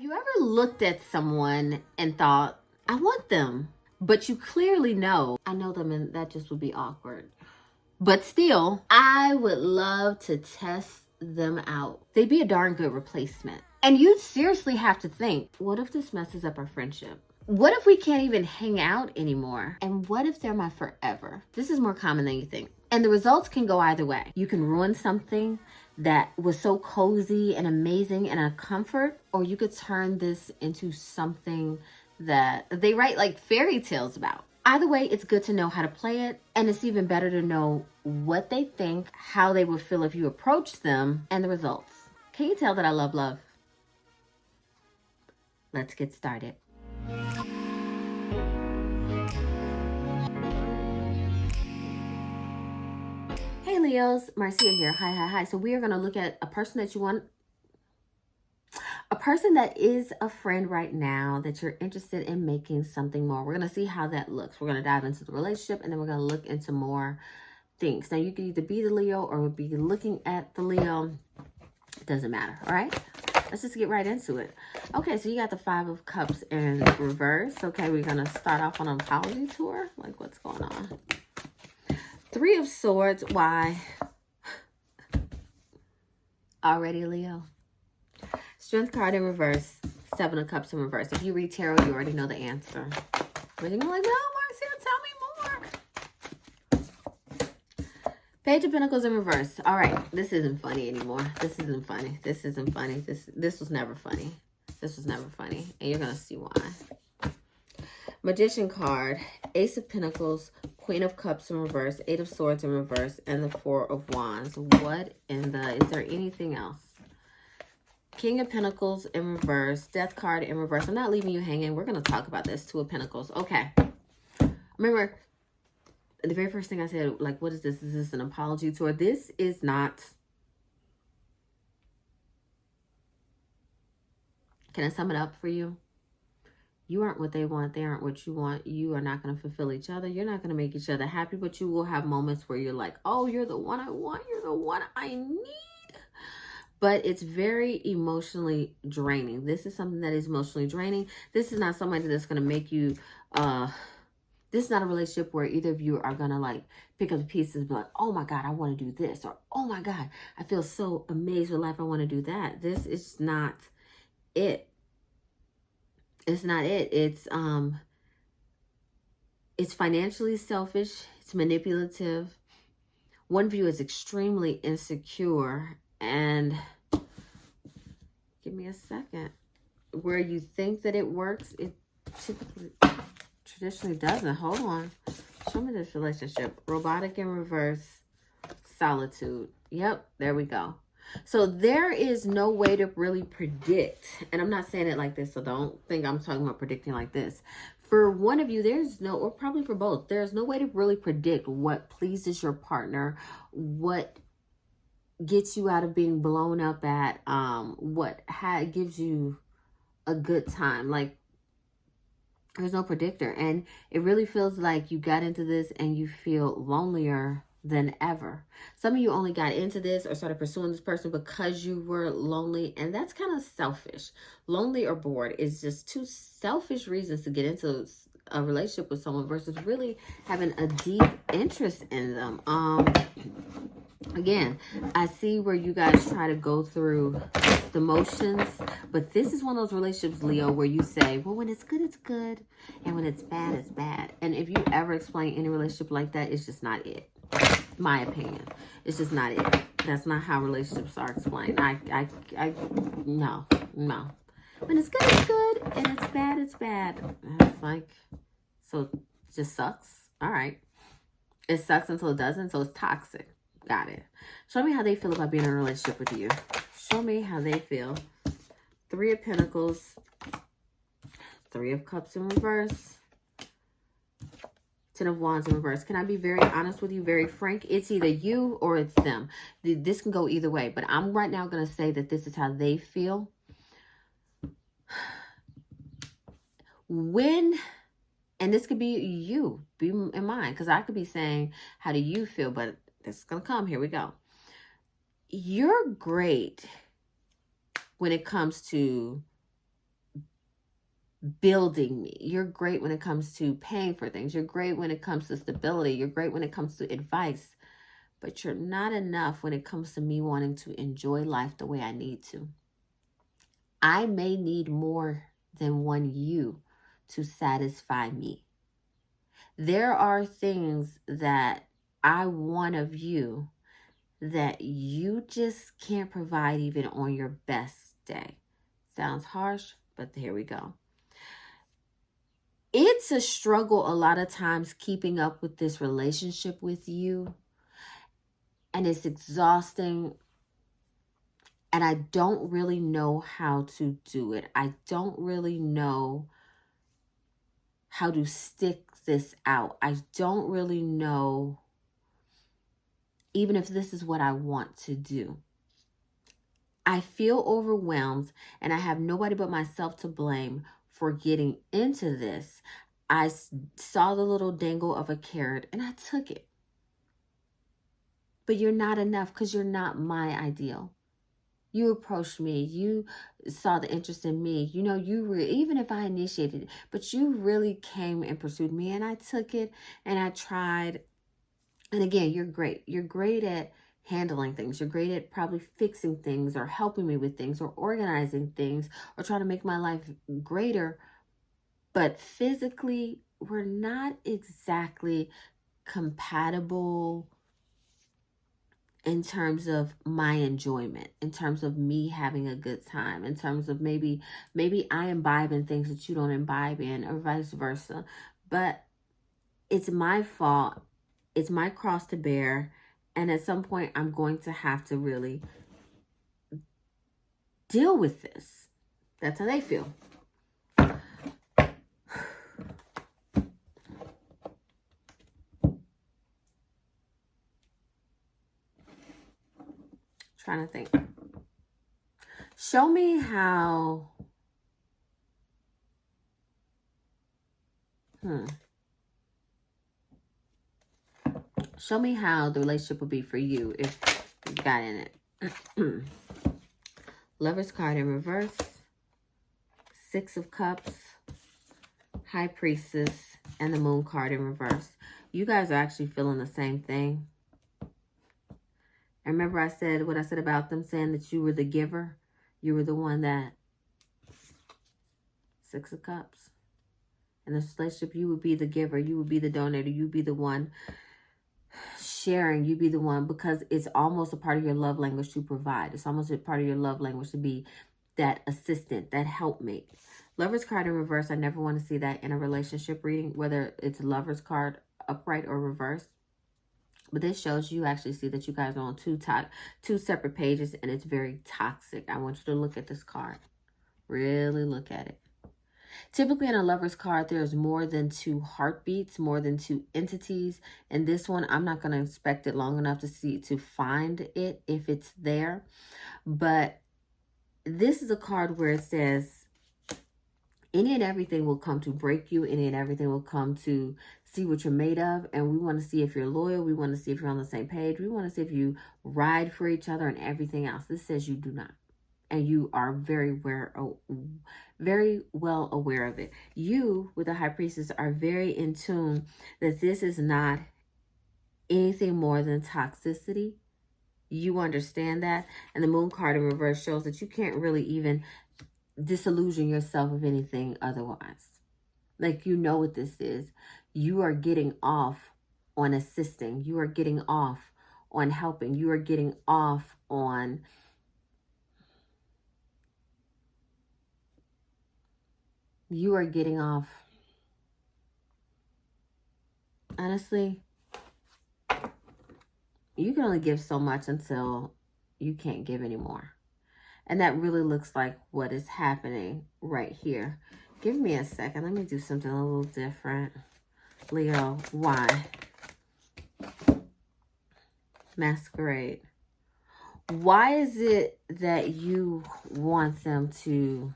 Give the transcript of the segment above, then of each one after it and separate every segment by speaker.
Speaker 1: Have you ever looked at someone and thought, I want them, but you clearly know, I know them and that just would be awkward. But still, I would love to test them out. They'd be a darn good replacement. And you'd seriously have to think, what if this messes up our friendship? What if we can't even hang out anymore? And what if they're my forever? This is more common than you think. And the results can go either way. You can ruin something that was so cozy and amazing and a comfort, or you could turn this into something that they write like fairy tales about. Either way, it's good to know how to play it, and it's even better to know what they think, how they would feel if you approach them, and the results. Can you tell that I love love? Let's get started. Hey Leos, Marcia here. Hi. So we are going to look at a person that you want, a person that is a friend right now that you're interested in making something more. We're going to see how that looks. We're going to dive into the relationship, and then we're going to look into more things. Now you can either be the Leo or be looking at the Leo. It doesn't matter. All right. Let's just get right into it. Okay, so you got the 5 of Cups in reverse. Okay, we're going to start off on an apology tour. Like, what's going on? 3 of Swords. Why? Already, Leo. Strength card in reverse. 7 of Cups in reverse. If you read tarot, you already know the answer. But you're like, no, Marcia, tell me more. Page of Pentacles in reverse. All right, this isn't funny anymore. This isn't funny. This was never funny. This was never funny. And you're going to see why. Magician card. Ace of Pentacles. Queen of Cups in reverse. 8 of Swords in reverse. And the 4 of Wands. What in the... Is there anything else? King of Pentacles in reverse. Death card in reverse. I'm not leaving you hanging. We're going to talk about this. 2 of Pentacles. Okay. Remember, the very first thing I said, like, what is this? Is this an apology tour? This is not... Can I sum it up for you? You aren't what they want. They aren't what you want. You are not going to fulfill each other. You're not going to make each other happy, but you will have moments where you're like, oh, you're the one I want. You're the one I need. But it's very emotionally draining. This is something that is emotionally draining. This is not somebody that's going to make you, this is not a relationship where either of you are going to like pick up the pieces and be like, oh my God, I want to do this. Or, oh my God, I feel so amazed with life. I want to do that. This is not it. It's not it. It's financially selfish. It's manipulative. One of you is extremely insecure, and give me a second. Where you think that it works, it traditionally doesn't. Hold on. Show me this relationship. Robotic in reverse. Solitude. Yep, there we go. So there is no way to really predict, and I'm not saying it like this, so don't think I'm talking about predicting like this. For one of you, there's no, or probably for both, there's no way to really predict what pleases your partner, what gets you out of being blown up at, what gives you a good time. Like, there's no predictor, and it really feels like you got into this and you feel lonelier than ever. Some of you only got into this or started pursuing this person because you were lonely, and that's kind of selfish. Lonely or bored is just 2 selfish reasons to get into a relationship with someone versus really having a deep interest in them. Again, I see where you guys try to go through the motions, but this is one of those relationships, Leo, where you say, well, when it's good, it's good, and when it's bad, it's bad. And if you ever explain any relationship like that, it's just not it. My opinion. It's just not it. That's not how relationships are explained. No. When it's good, it's good, and it's bad, it's bad. And it's like, so it just sucks. All right. It sucks until it doesn't, so it's toxic. Got it. Show me how they feel about being in a relationship with you. Show me how they feel. 3 of Pentacles. 3 of Cups in reverse. 10 of Wands in reverse. Can I be very honest with you, very frank? It's either you or it's them. This can go either way, but I'm right now going to say that this is how they feel. When, and this could be you, be in mind, because I could be saying, how do you feel? But this is going to come. Here we go. You're great when it comes to building me. You're great when it comes to paying for things. You're great when it comes to stability. You're great when it comes to advice. But you're not enough when it comes to me wanting to enjoy life the way I need to. I may need more than one you to satisfy me. There are things that I want of you that you just can't provide even on your best day. Sounds harsh, but here we go. It's a struggle a lot of times keeping up with this relationship with you, and it's exhausting, and I don't really know how to do it. I don't really know how to stick this out. I don't really know even if this is what I want to do. I feel overwhelmed, and I have nobody but myself to blame for getting into this. I saw the little dangle of a carrot and I took it. But you're not enough because you're not my ideal. You approached me. You saw the interest in me. You know, even if I initiated it, but you really came and pursued me, and I took it and I tried. And again, you're great. You're great at handling things. You're great at probably fixing things or helping me with things or organizing things or trying to make my life greater. But physically, we're not exactly compatible in terms of my enjoyment, in terms of me having a good time, in terms of maybe I imbibe in things that you don't imbibe in, or vice versa. But it's my fault. It's my cross to bear. And at some point, I'm going to have to really deal with this. That's how they feel. Trying to think. Show me how. Show me how the relationship would be for you if you got in it. Lover's card in reverse. Six of Cups. High Priestess. And the Moon card in reverse. You guys are actually feeling the same thing. And remember I said what I said about them, saying that you were the giver. You were the one that... Six of Cups. In this relationship, you would be the giver. You would be the donator. You would be the one sharing. You be the one, because it's almost a part of your love language to provide. It's almost a part of your love language to be that assistant, that helpmate. Lover's card in reverse. I never want to see that in a relationship reading, whether it's Lover's card upright or reversed. But this shows you actually see that you guys are on two separate pages, and it's very toxic. I want you to look at this card. Really look at it. Typically in a Lover's card, there's more than two heartbeats, more than two entities. And this one, I'm not going to inspect it long enough to find it if it's there. But this is a card where it says any and everything will come to break you. Any and everything will come to see what you're made of. And we want to see if you're loyal. We want to see if you're on the same page. We want to see if you ride for each other and everything else. This says you do not. And you are very well aware of it. You, with the High Priestess, are very in tune that this is not anything more than toxicity. You understand that. And the Moon card in reverse shows that you can't really even disillusion yourself of anything otherwise. Like, you know what this is. You are getting off on assisting. You are getting off on helping. You are getting off on... You are getting off. Honestly, you can only give so much until you can't give anymore. And that really looks like what is happening right here. Give me a second. Let me do something a little different. Leo, why? Masquerade. Why is it that you want them to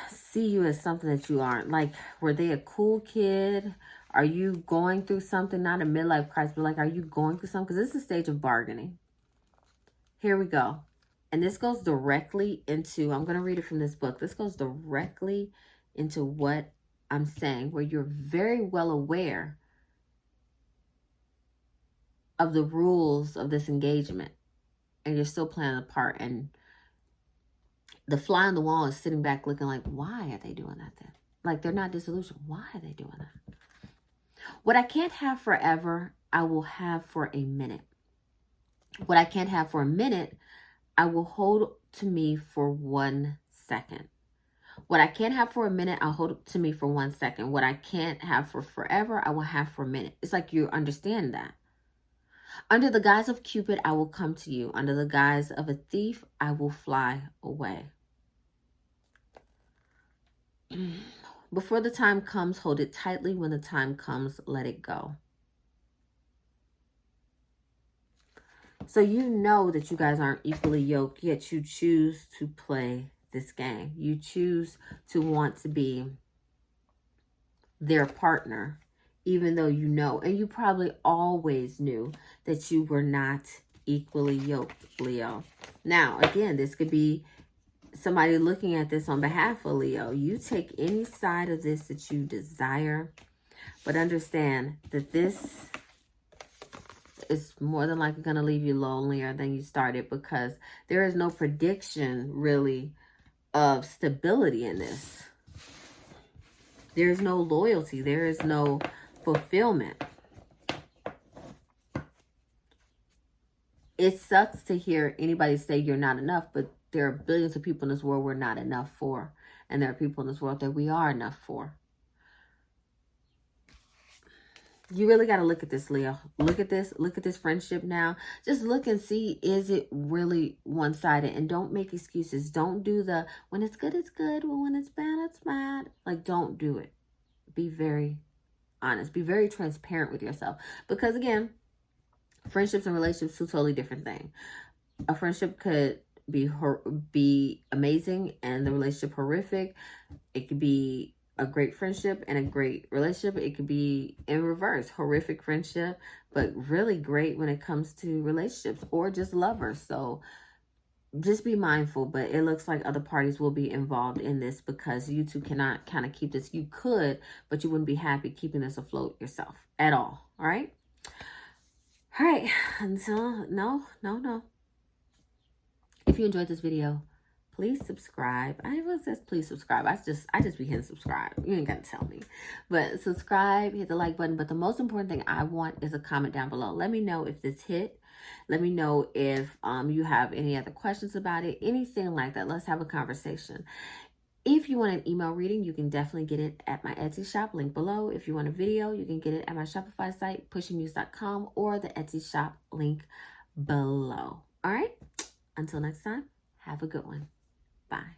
Speaker 1: see you as something that you aren't? Like, were they a cool kid? Are you going through something? Not a midlife crisis, but like, are you going through something? Because this is a stage of bargaining. Here we go. And this goes directly into, I'm going to read it from this book. This goes directly into what I'm saying, where you're very well aware of the rules of this engagement, and you're still playing a part. And the fly on the wall is sitting back looking like, why are they doing that then? Like, they're not disillusioned. Why are they doing that? What I can't have forever, I will have for a minute. What I can't have for a minute, I will hold to me for 1 second. What I can't have for a minute, I'll hold to me for 1 second. What I can't have for forever, I will have for a minute. It's like you understand that. Under the guise of Cupid, I will come to you. Under the guise of a thief, I will fly away. Before the time comes, hold it tightly. When the time comes, let it go. So you know that you guys aren't equally yoked, yet you choose to play this game. You choose to want to be their partner, even though you know, and you probably always knew that you were not equally yoked, Leo. Now, again, this could be somebody looking at this on behalf of Leo. You take any side of this that you desire, but understand that this is more than likely going to leave you lonelier than you started, because there is no prediction really of stability in this. There is no loyalty. There is no fulfillment. It sucks to hear anybody say you're not enough, but there are billions of people in this world we're not enough for. And there are people in this world that we are enough for. You really got to look at this, Leo. Look at this friendship now. Just look and see, is it really one-sided? And don't make excuses. Don't do the, when it's good, it's good. Well, when it's bad, it's bad. Like, don't do it. Be very honest. Be very transparent with yourself. Because again, friendships and relationships, two totally different things. A friendship could be amazing and the relationship horrific. It could be a great friendship and a great relationship. It could be in reverse, horrific friendship, but really great when it comes to relationships or just lovers. So just be mindful, but it looks like other parties will be involved in this, because you two cannot kind of keep this. You could, but you wouldn't be happy keeping this afloat yourself at all. All right. All right. Until, no. If you enjoyed this video, please subscribe. I even says please subscribe. I just be hitting subscribe. You ain't got to tell me. But subscribe, hit the like button. But the most important thing I want is a comment down below. Let me know if this hit. Let me know if you have any other questions about it. Anything like that. Let's have a conversation. If you want an email reading, you can definitely get it at my Etsy shop, link below. If you want a video, you can get it at my Shopify site, PushyMuse.com, or the Etsy shop, link below. All right? Until next time, have a good one. Bye.